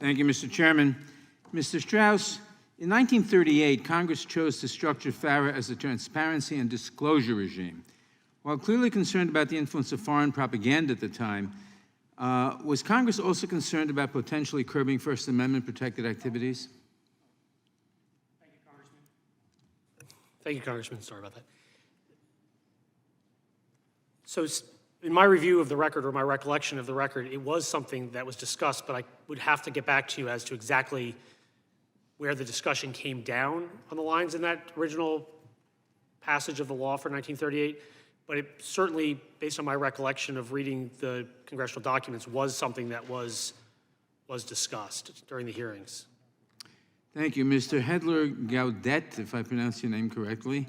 Thank you, Mr. Chairman. Mr. Strauss, in 1938, Congress chose to structure FARA as a transparency and disclosure regime. While clearly concerned about the influence of foreign propaganda at the time, was Congress also concerned about potentially curbing First Amendment protected activities? Thank you, Congressman. Thank you, Congressman. Sorry about that. So in my review of the record, or my recollection of the record, it was something that was discussed, but I would have to get back to you as to exactly where the discussion came down on the lines in that original passage of the law for 1938. But it certainly, based on my recollection of reading the congressional documents, was something that was discussed during the hearings. Thank you. Mr. Hedler-Gaudet, if I pronounce your name correctly.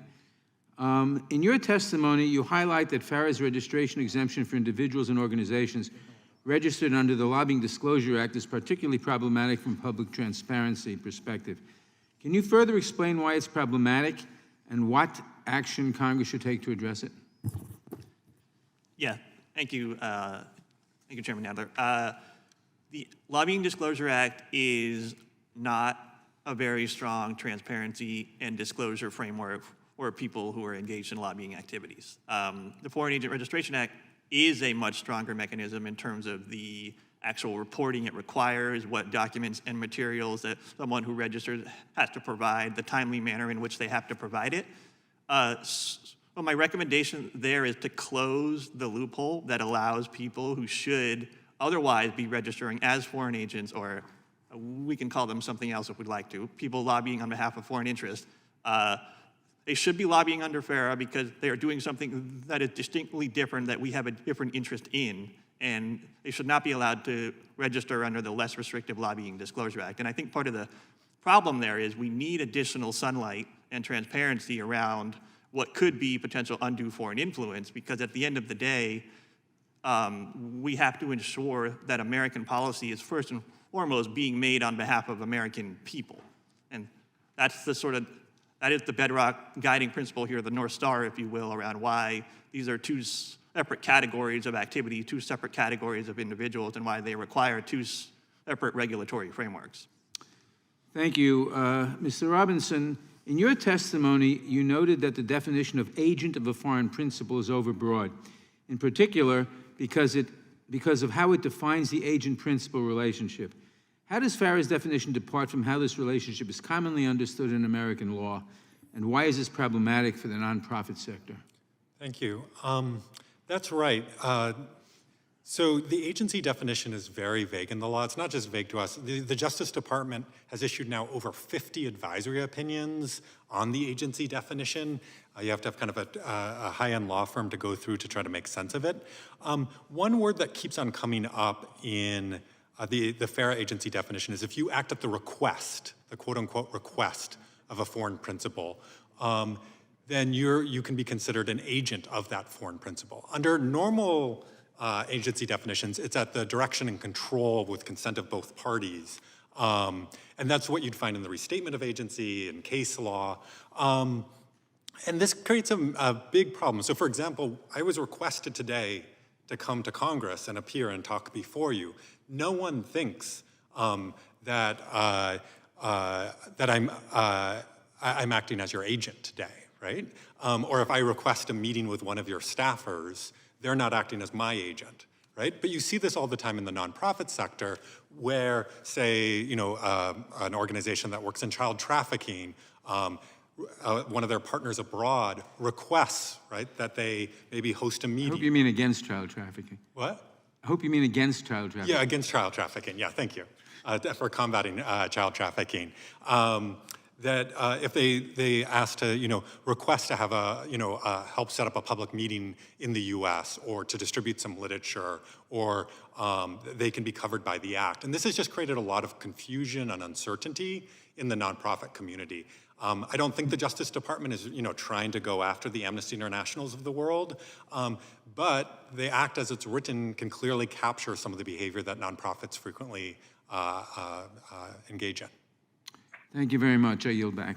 In your testimony, you highlight that FARA's registration exemption for individuals and organizations registered under the Lobbying Disclosure Act is particularly problematic from a public transparency perspective. Can you further explain why it's problematic and what action Congress should take to address it? Yeah, thank you, Chairman Nadler. The Lobbying Disclosure Act is not a very strong transparency and disclosure framework for people who are engaged in lobbying activities. The Foreign Agent Registration Act is a much stronger mechanism in terms of the actual reporting it requires, what documents and materials that someone who registers has to provide, the timely manner in which they have to provide it. So my recommendation there is to close the loophole that allows people who should otherwise be registering as foreign agents, or we can call them something else if we'd like to, people lobbying on behalf of foreign interests. They should be lobbying under FARA because they are doing something that is distinctly different, that we have a different interest in, and they should not be allowed to register under the less restrictive Lobbying Disclosure Act. And I think part of the problem there is we need additional sunlight and transparency around what could be potential undue foreign influence, because at the end of the day, we have to ensure that American policy is first and foremost being made on behalf of American people. And that's that is the bedrock guiding principle here, the North Star, if you will, around why these are two separate categories of activity, two separate categories of individuals, and why they require two separate regulatory frameworks. Thank you. Mr. Robinson, in your testimony, you noted that the definition of agent of a foreign principal is overbroad, in particular because of how it defines the agent-principal relationship. How does FARA's definition depart from how this relationship is commonly understood in American law, and why is this problematic for the nonprofit sector? Thank you. That's right. So the agency definition is very vague in the law. It's not just vague to us. The Justice Department has issued now over 50 advisory opinions on the agency definition. You have to have kind of a high-end law firm to go through to try to make sense of it. One word that keeps on coming up in the FARA agency definition is if you act at the request, the quote-unquote request of a foreign principal, then you can be considered an agent of that foreign principal. Under normal agency definitions, it's at the direction and control with consent of both parties. And that's what you'd find in the restatement of agency and case law. And this creates a big problem. So for example, I was requested today to come to Congress and appear and talk before you. No one thinks that I'm acting as your agent today, right? Or if I request a meeting with one of your staffers, they're not acting as my agent, right? But you see this all the time in the nonprofit sector where, say, an organization that works in child trafficking, one of their partners abroad requests, right, that they maybe host a meeting. I hope you mean against child trafficking. What? I hope you mean against child trafficking. Yeah, against child trafficking. Yeah, thank you for combating child trafficking. That if they ask to request to have help set up a public meeting in the U.S. or to distribute some literature, or they can be covered by the act. And this has just created a lot of confusion and uncertainty in the nonprofit community. I don't think the Justice Department is trying to go after the Amnesty Internationals of the world, but the act as it's written can clearly capture some of the behavior that nonprofits frequently engage in. Thank you very much. I yield back.